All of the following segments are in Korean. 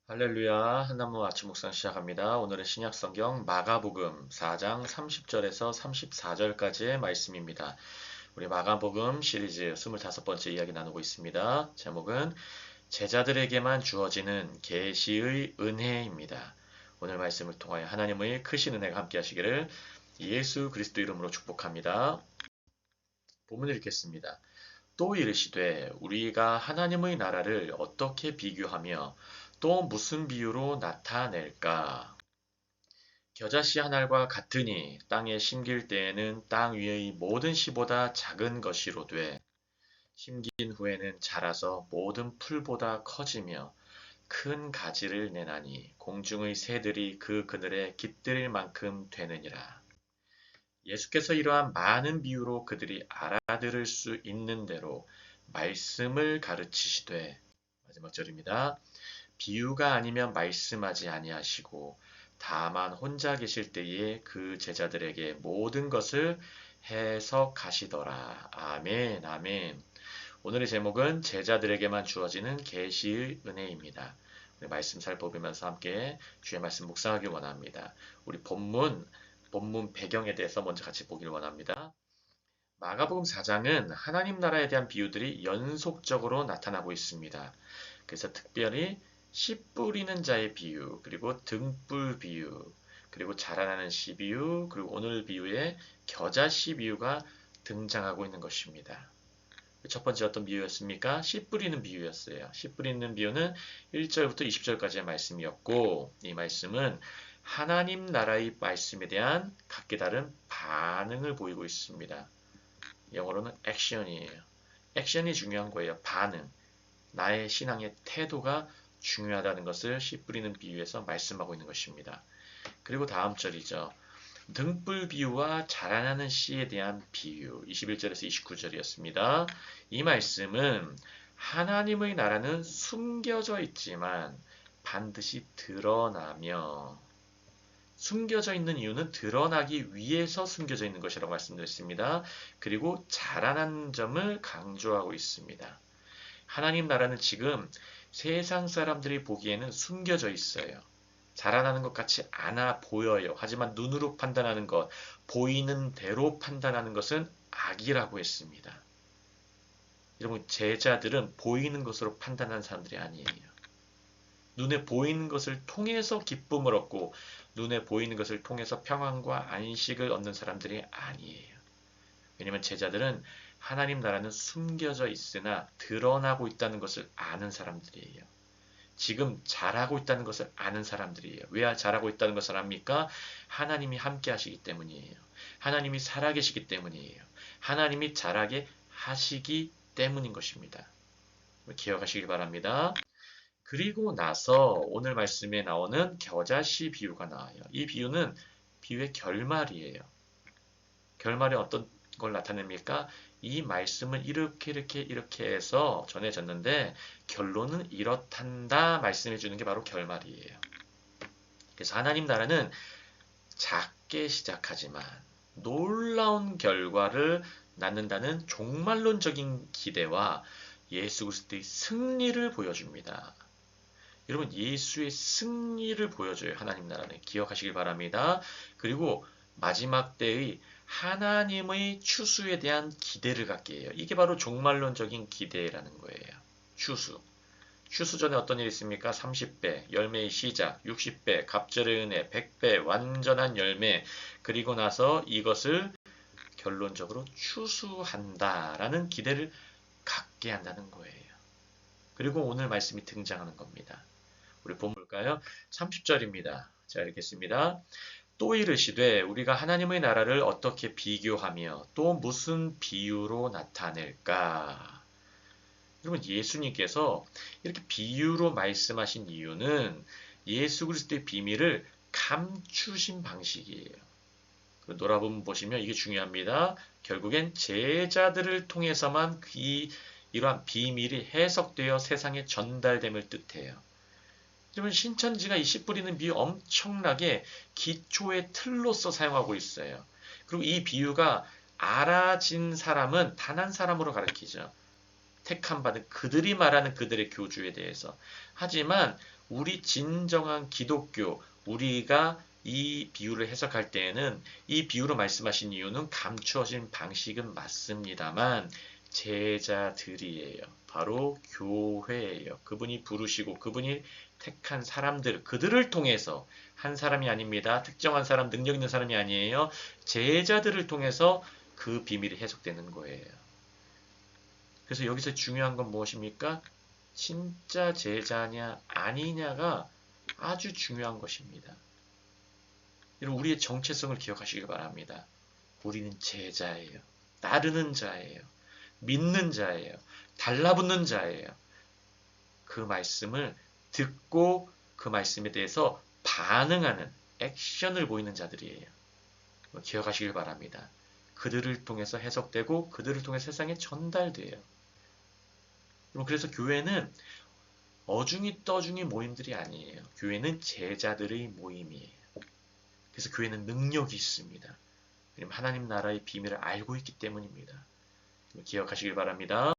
할렐루야, 한나무 아침 묵상 시작합니다. 오늘은 신약 성경 마가복음 4장 30절에서 34절까지의 말씀입니다. 우리 마가복음 시리즈 25번째 이야기 나누고 있습니다. 제목은 제자들에게만 주어지는 계시의 은혜입니다. 오늘 말씀을 통하여 하나님의 크신 은혜가 함께 하시기를 예수 그리스도 이름으로 축복합니다. 본문을 읽겠습니다. 또 이르시되 우리가 하나님의 나라를 어떻게 비교하며 또 무슨 비유로 나타낼까? 겨자씨 한 알과 같으니 땅에 심길 때에는 땅 위의 모든 씨보다 작은 것이로되 심긴 후에는 자라서 모든 풀보다 커지며 큰 가지를 내나니 공중의 새들이 그 그늘에 깃들일 만큼 되느니라. 예수께서 이러한 많은 비유로 그들이 알아들을 수 있는 대로 말씀을 가르치시되 마지막 절입니다. 비유가 아니면 말씀하지 아니하시고 다만 혼자 계실 때에 그 제자들에게 모든 것을 해석하시더라. 아멘, 아멘. 오늘의 제목은 제자들에게만 주어지는 계시의 은혜입니다. 우리 말씀 살펴보면서 함께 주의 말씀 묵상하길 원합니다. 우리 본문 배경에 대해서 먼저 같이 보길 원합니다. 마가복음 4장은 하나님 나라에 대한 비유들이 연속적으로 나타나고 있습니다. 그래서 특별히 씨 뿌리는 자의 비유, 그리고 등불 비유, 그리고 자라나는 씨 비유, 그리고 오늘 비유에 겨자씨 비유가 등장하고 있는 것입니다. 첫 번째 어떤 비유였습니까? 씨 뿌리는 비유였어요. 씨 뿌리는 비유는 1절부터 20절까지의 말씀이었고, 이 말씀은 하나님 나라의 말씀에 대한 각기 다른 반응을 보이고 있습니다. 영어로는 액션이에요. 액션이 중요한 거예요. 반응. 나의 신앙의 태도가 중요하다는 것을 씨 뿌리는 비유에서 말씀하고 있는 것입니다. 그리고 다음 절이죠. 등불 비유와 자라나는 씨에 대한 비유 21절에서 29절이었습니다. 이 말씀은 하나님의 나라는 숨겨져 있지만 반드시 드러나며 숨겨져 있는 이유는 드러나기 위해서 숨겨져 있는 것이라고 말씀드렸습니다. 그리고 자라나는 점을 강조하고 있습니다. 하나님 나라는 지금 세상 사람들이 보기에는 숨겨져 있어요. 자라나는 것 같이 않아 보여요. 하지만 눈으로 판단하는 것, 보이는 대로 판단하는 것은 악이라고 했습니다. 여러분, 제자들은 보이는 것으로 판단하는 사람들이 아니에요. 눈에 보이는 것을 통해서 기쁨을 얻고 눈에 보이는 것을 통해서 평안과 안식을 얻는 사람들이 아니에요. 왜냐하면 제자들은 하나님 나라는 숨겨져 있으나 드러나고 있다는 것을 아는 사람들이에요. 지금 잘하고 있다는 것을 아는 사람들이에요. 왜 잘하고 있다는 것을 압니까? 하나님이 함께 하시기 때문이에요. 하나님이 살아계시기 때문이에요. 하나님이 잘하게 하시기 때문인 것입니다. 기억하시기 바랍니다. 그리고 나서 오늘 말씀에 나오는 겨자씨 비유가 나와요. 이 비유는 비유의 결말이에요. 결말이 어떤 걸 나타냅니까? 이 말씀은 이렇게 해서 전해졌는데 결론은 이렇단다 말씀해 주는 게 바로 결말이에요. 그래서 하나님 나라는 작게 시작하지만 놀라운 결과를 낳는다는 종말론적인 기대와 예수 그리스도의 승리를 보여줍니다. 여러분, 예수의 승리를 보여줘요. 하나님 나라는. 기억하시길 바랍니다. 그리고 마지막 때의 하나님의 추수에 대한 기대를 갖게 해요. 이게 바로 종말론적인 기대라는 거예요. 추수. 추수 전에 어떤 일이 있습니까? 30배, 열매의 시작, 60배, 갑절의 은혜, 100배, 완전한 열매, 그리고 나서 이것을 결론적으로 추수한다라는 기대를 갖게 한다는 거예요. 그리고 오늘 말씀이 등장하는 겁니다. 우리 본 볼까요? 30절입니다. 자, 읽겠습니다. 또 이르시되 우리가 하나님의 나라를 어떻게 비교하며 또 무슨 비유로 나타낼까? 여러분, 예수님께서 이렇게 비유로 말씀하신 이유는 예수 그리스도의 비밀을 감추신 방식이에요. 놀아보면 보시면 이게 중요합니다. 결국엔 제자들을 통해서만 이러한 비밀이 해석되어 세상에 전달됨을 뜻해요. 여러분, 신천지가 이 씨 뿌리는 비유 엄청나게 기초의 틀로서 사용하고 있어요. 그리고 이 비유가 알아진 사람은 단 한 사람으로 가르치죠. 택함 받은 그들이 말하는 그들의 교주에 대해서. 하지만 우리 진정한 기독교, 우리가 이 비유를 해석할 때에는 이 비유로 말씀하신 이유는 감추어진 방식은 맞습니다만 제자들이에요. 바로 교회예요. 그분이 부르시고 그분이 택한 사람들, 그들을 통해서 한 사람이 아닙니다. 특정한 사람, 능력 있는 사람이 아니에요. 제자들을 통해서 그 비밀이 해석되는 거예요. 그래서 여기서 중요한 건 무엇입니까? 진짜 제자냐 아니냐가 아주 중요한 것입니다. 여러분, 우리의 정체성을 기억하시기 바랍니다. 우리는 제자예요. 따르는 자예요. 믿는 자예요. 달라붙는 자예요. 그 말씀을 듣고 그 말씀에 대해서 반응하는 액션을 보이는 자들이에요. 기억하시길 바랍니다. 그들을 통해서 해석되고 그들을 통해 세상에 전달돼요. 그래서 교회는 어중이 떠중이 모임들이 아니에요. 교회는 제자들의 모임이에요. 그래서 교회는 능력이 있습니다. 왜냐하면 하나님 나라의 비밀을 알고 있기 때문입니다. 기억하시길 바랍니다.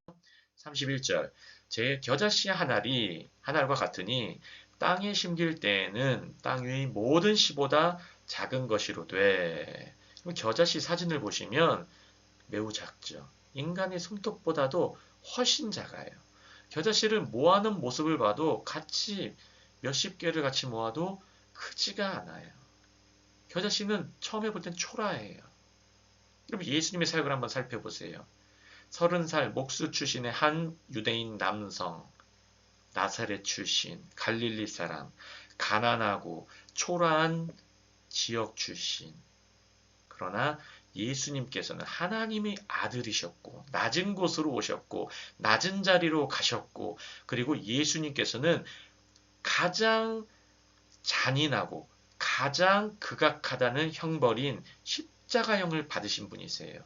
31절 제 겨자씨 한 알과 같으니 땅에 심길 때에는 땅 위의 모든 씨보다 작은 것이로 돼. 겨자씨 사진을 보시면 매우 작죠. 인간의 손톱보다도 훨씬 작아요. 겨자씨를 모아놓은 모습을 봐도 같이 몇십 개를 같이 모아도 크지가 않아요. 겨자씨는 처음에 볼 땐 초라해요. 여러분 예수님의 사역을 한번 살펴보세요. 30살 목수 출신의 한 유대인 남성, 나사렛 출신, 갈릴리 사람, 가난하고 초라한 지역 출신. 그러나 예수님께서는 하나님의 아들이셨고 낮은 곳으로 오셨고 낮은 자리로 가셨고 그리고 예수님께서는 가장 잔인하고 가장 극악하다는 형벌인 십자가형을 받으신 분이세요.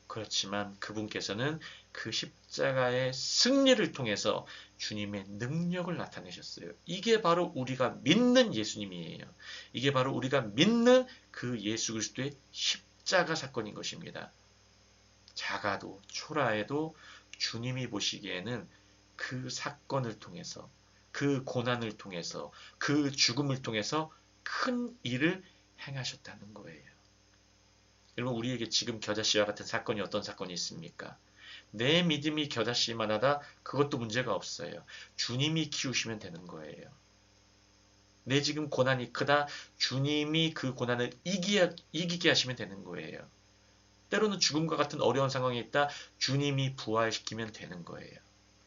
그렇지만 그분께서는 그 십자가의 승리를 통해서 주님의 능력을 나타내셨어요. 이게 바로 우리가 믿는 예수님이에요. 이게 바로 우리가 믿는 그 예수 그리스도의 십자가 사건인 것입니다. 작아도 초라해도 주님이 보시기에는 그 사건을 통해서 그 고난을 통해서 그 죽음을 통해서 큰 일을 행하셨다는 거예요. 여러분 우리에게 지금 겨자씨와 같은 사건이 어떤 사건이 있습니까? 내 믿음이 겨자씨만 하다 그것도 문제가 없어요. 주님이 키우시면 되는 거예요. 내 지금 고난이 크다 주님이 그 고난을 이기게 하시면 되는 거예요. 때로는 죽음과 같은 어려운 상황에 있다 주님이 부활시키면 되는 거예요.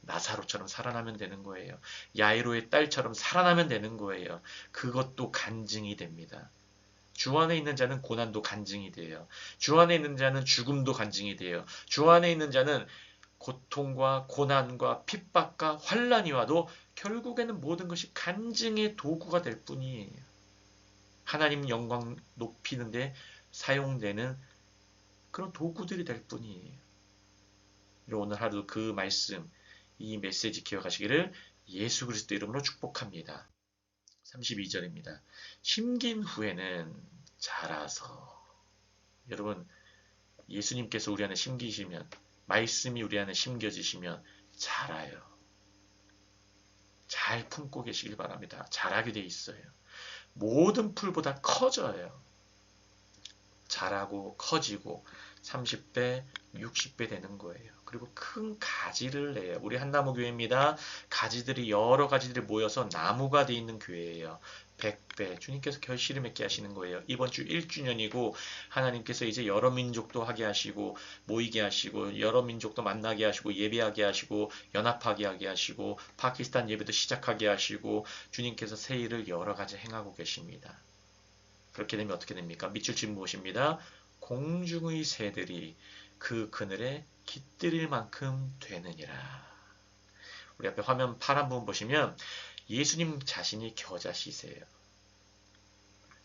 나사로처럼 살아나면 되는 거예요. 야이로의 딸처럼 살아나면 되는 거예요. 그것도 간증이 됩니다. 주 안에 있는 자는 고난도 간증이 돼요. 주 안에 있는 자는 죽음도 간증이 돼요. 주 안에 있는 자는 고통과 고난과 핍박과 환난이 와도 결국에는 모든 것이 간증의 도구가 될 뿐이에요. 하나님 영광 높이는데 사용되는 그런 도구들이 될 뿐이에요. 오늘 하루 그 말씀, 이 메시지 기억하시기를 예수 그리스도 이름으로 축복합니다. 32절입니다. 심긴 후에는 자라서. 여러분 예수님께서 우리 안에 심기시면 말씀이 우리 안에 심겨지시면 자라요. 잘 품고 계시길 바랍니다. 자라게 돼 있어요. 모든 풀보다 커져요. 자라고 커지고 30배, 60배 되는 거예요. 그리고 큰 가지를 내요. 우리 한나무 교회입니다. 가지들이 여러 가지들이 모여서 나무가 돼 있는 교회예요. 100배 주님께서 결실을 맺게 하시는 거예요. 이번 주 1주년이고 하나님께서 이제 여러 민족도 하게 하시고 모이게 하시고 여러 민족도 만나게 하시고 예배하게 하시고 연합하게 하게 하시고 파키스탄 예배도 시작하게 하시고 주님께서 새 일을 여러 가지 행하고 계십니다. 그렇게 되면 어떻게 됩니까? 밑줄 친 무엇입니다? 공중의 새들이 그 그늘에 깃들일 만큼 되느니라. 우리 앞에 화면 파란 부분 보시면 예수님 자신이 겨자씨세요.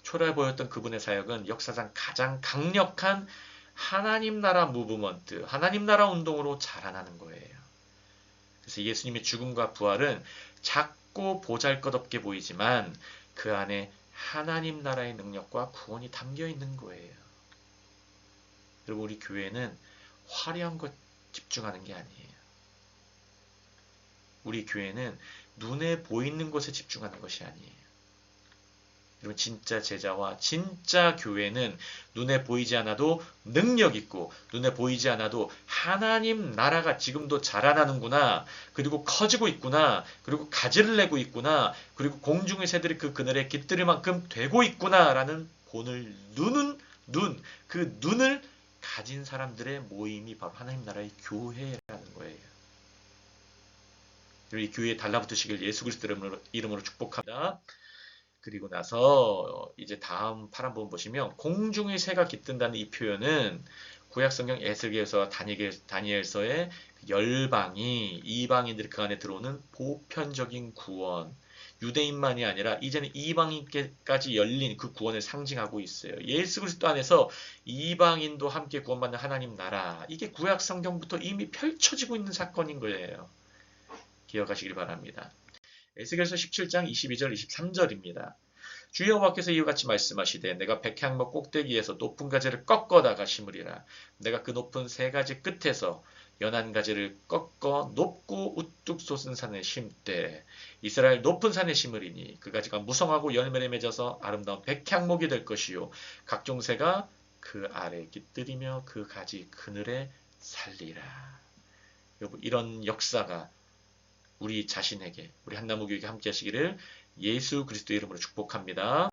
초라해 보였던 그분의 사역은 역사상 가장 강력한 하나님 나라 무브먼트, 하나님 나라 운동으로 자라나는 거예요. 그래서 예수님의 죽음과 부활은 작고 보잘것없게 보이지만 그 안에 하나님 나라의 능력과 구원이 담겨 있는 거예요. 여러분 우리 교회는 화려한 것 집중하는 게 아니에요. 우리 교회는 눈에 보이는 것에 집중하는 것이 아니에요. 여러분, 진짜 제자와 진짜 교회는 눈에 보이지 않아도 능력 있고, 눈에 보이지 않아도 하나님 나라가 지금도 자라나는구나, 그리고 커지고 있구나, 그리고 가지를 내고 있구나, 그리고 공중의 새들이 그 그늘에 깃들일 만큼 되고 있구나라는 본을 그 눈을 가진 사람들의 모임이 바로 하나님 나라의 교회라는 거예요. 이 교회에 달라붙으시길 예수 그리스도 이름으로 축복합니다. 그리고 나서 이제 다음 파란 부분 보시면 공중의 새가 깃든다는 이 표현은 구약성경 에스겔서 다니엘서의 열방이 이방인들이 그 안에 들어오는 보편적인 구원, 유대인만이 아니라 이제는 이방인께까지 열린 그 구원을 상징하고 있어요. 예수 그리스도 안에서 이방인도 함께 구원받는 하나님 나라, 이게 구약성경부터 이미 펼쳐지고 있는 사건인 거예요. 기억하시길 바랍니다. 에스겔서 17장 22절 23절입니다. 주 여호와께서 이와 같이 말씀하시되 내가 백향목 꼭대기에서 높은 가지를 꺾어다가 심으리라. 내가 그 높은 세 가지 끝에서 연한 가지를 꺾어 높고 우뚝 솟은 산에 심되 이스라엘 높은 산에 심으리니 그 가지가 무성하고 열매를 맺어서 아름다운 백향목이 될 것이요 각종 새가 그 아래 깃들이며 그 가지 그늘에 살리라. 여러분, 이런 역사가 우리 자신에게, 우리 한나무교육에 함께 하시기를 예수 그리스도의 이름으로 축복합니다.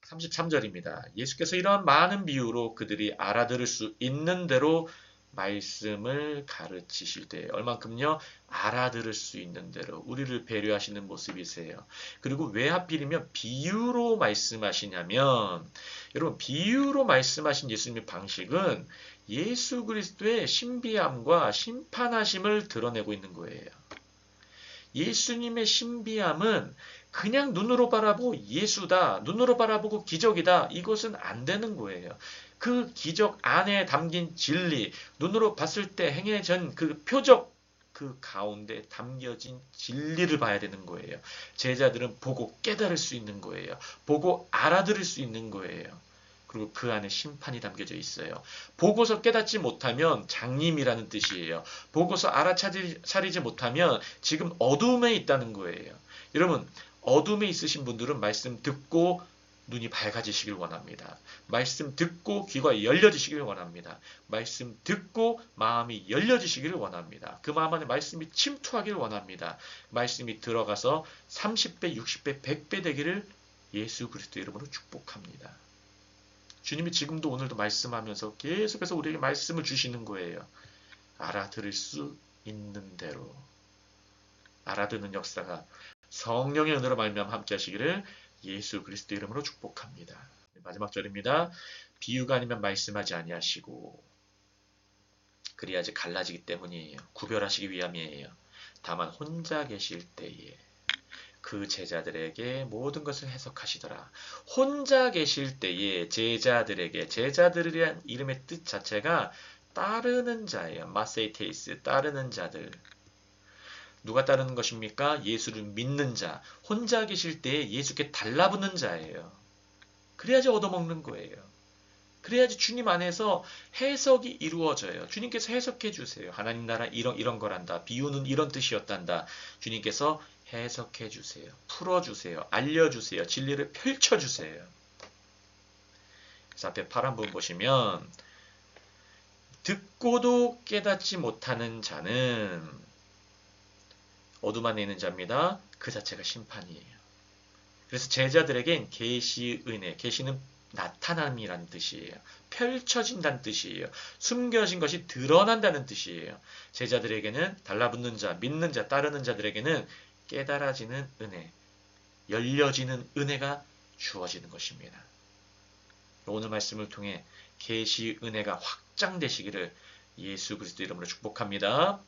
33절입니다. 예수께서 이러한 많은 비유로 그들이 알아들을 수 있는 대로 말씀을 가르치실 때 얼만큼요? 알아들을 수 있는 대로 우리를 배려하시는 모습이세요. 그리고 왜 하필이면 비유로 말씀하시냐면 여러분, 비유로 말씀하신 예수님의 방식은 예수 그리스도의 신비함과 심판하심을 드러내고 있는 거예요. 예수님의 신비함은 그냥 눈으로 바라보고 예수다, 눈으로 바라보고 기적이다, 이것은 안 되는 거예요. 그 기적 안에 담긴 진리, 눈으로 봤을 때 행해진 그 표적, 그 가운데 담겨진 진리를 봐야 되는 거예요. 제자들은 보고 깨달을 수 있는 거예요. 보고 알아들을 수 있는 거예요. 그리고 그 안에 심판이 담겨져 있어요. 보고서 깨닫지 못하면 장님이라는 뜻이에요. 보고서 알아차리지 못하면 지금 어둠에 있다는 거예요. 여러분, 어둠에 있으신 분들은 말씀 듣고 눈이 밝아지시길 원합니다. 말씀 듣고 귀가 열려지시길 원합니다. 말씀 듣고 마음이 열려지시기를 원합니다. 그 마음 안에 말씀이 침투하기를 원합니다. 말씀이 들어가서 30배, 60배, 100배 되기를 예수 그리스도 이름으로 축복합니다. 주님이 지금도 오늘도 말씀하면서 계속해서 우리에게 말씀을 주시는 거예요. 알아들을 수 있는 대로. 알아듣는 역사가 성령의 은혜로 말미암아 함께 하시기를 예수 그리스도 이름으로 축복합니다. 마지막 절입니다. 비유가 아니면 말씀하지 아니하시고 그리야지 갈라지기 때문이에요. 구별하시기 위함이에요. 다만 혼자 계실 때에 그 제자들에게 모든 것을 해석하시더라. 혼자 계실 때에 제자들이란 이름의 뜻 자체가 따르는 자예요. 마세이테이스, 따르는 자들. 누가 따르는 것입니까? 예수를 믿는 자. 혼자 계실 때에 예수께 달라붙는 자예요. 그래야지 얻어먹는 거예요. 그래야지 주님 안에서 해석이 이루어져요. 주님께서 해석해 주세요. 하나님 나라 이런 거란다. 비유는 이런 뜻이었단다. 주님께서 해석해 주세요. 풀어주세요. 알려주세요. 진리를 펼쳐주세요. 그래서 앞에 파란 부분 보시면 듣고도 깨닫지 못하는 자는 어둠 안에 있는 자입니다. 그 자체가 심판이에요. 그래서 제자들에겐 계시 은혜, 계시는 나타남이라는 뜻이에요. 펼쳐진다는 뜻이에요. 숨겨진 것이 드러난다는 뜻이에요. 제자들에게는 달라붙는 자, 믿는 자, 따르는 자들에게는 깨달아지는 은혜, 열려지는 은혜가 주어지는 것입니다. 오늘 말씀을 통해 계시 은혜가 확장되시기를 예수 그리스도 이름으로 축복합니다.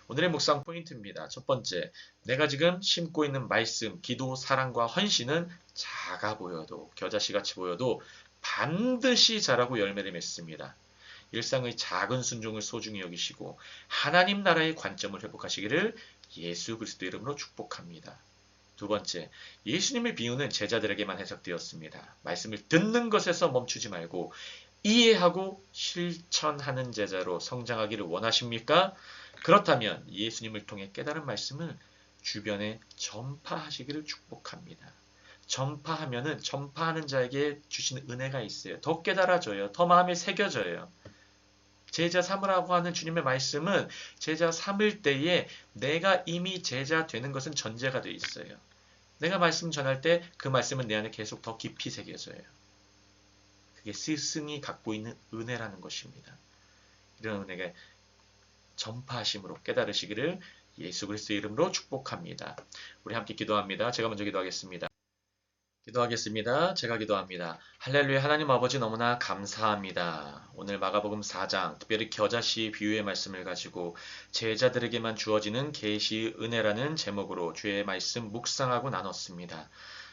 오늘의 묵상 포인트입니다. 첫 번째, 내가 지금 심고 있는 말씀, 기도, 사랑과 헌신은 작아 보여도, 겨자씨같이 보여도 반드시 자라고 열매를 맺습니다. 일상의 작은 순종을 소중히 여기시고 하나님 나라의 관점을 회복하시기를 예수 그리스도 이름으로 축복합니다. 두 번째, 예수님의 비유는 제자들에게만 해석되었습니다. 말씀을 듣는 것에서 멈추지 말고 이해하고 실천하는 제자로 성장하기를 원하십니까? 그렇다면 예수님을 통해 깨달은 말씀을 주변에 전파하시기를 축복합니다. 전파하면은 전파하는 자에게 주시는 은혜가 있어요. 더 깨달아져요. 더 마음에 새겨져요. 제자 삼으라고 하는 주님의 말씀은 제자 삼을 때에 내가 이미 제자 되는 것은 전제가 되어 있어요. 내가 말씀 전할 때 그 말씀은 내 안에 계속 더 깊이 새겨져요. 그게 스승이 갖고 있는 은혜라는 것입니다. 이런 은혜가 전파하심으로 깨달으시기를 예수 그리스도의 이름으로 축복합니다. 우리 함께 기도합니다. 제가 먼저 기도하겠습니다. 기도하겠습니다. 제가 기도합니다. 할렐루야. 하나님 아버지 너무나 감사합니다. 오늘 마가복음 4장 특별히 겨자씨 비유의 말씀을 가지고 제자들에게만 주어지는 계시의 은혜라는 제목으로 주의 말씀 묵상하고 나눴습니다.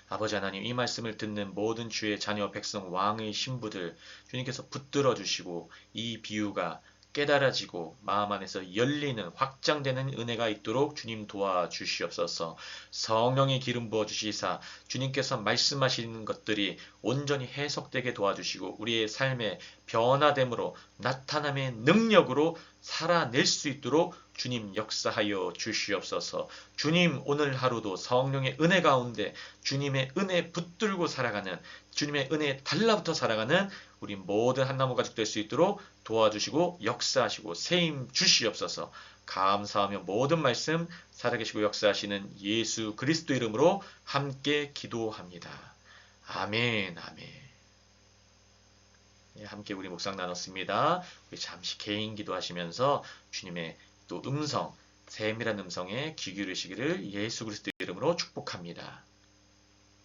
아버지 하나님 이 말씀을 듣는 모든 주의 자녀 백성 왕의 신부들 주님께서 붙들어 주시고 이 비유가 깨달아지고 마음 안에서 열리는 확장되는 은혜가 있도록 주님 도와주시옵소서. 성령의 기름 부어 주시사 주님께서 말씀하시는 것들이 온전히 해석되게 도와주시고 우리의 삶의 변화됨으로 나타남의 능력으로 살아낼 수 있도록 주님 역사하여 주시옵소서. 주님 오늘 하루도 성령의 은혜 가운데 주님의 은혜 붙들고 살아가는 주님의 은혜에 달라붙어 살아가는 우리 모든 한나무 가족 될 수 있도록 도와주시고 역사하시고 세임 주시옵소서. 감사하며 모든 말씀 살아계시고 역사하시는 예수 그리스도 이름으로 함께 기도합니다. 아멘, 아멘. 네, 함께 우리 묵상 나눴습니다. 우리 잠시 개인 기도하시면서 주님의 또 세밀한 음성에 귀 기울이시기를 예수 그리스도 이름으로 축복합니다.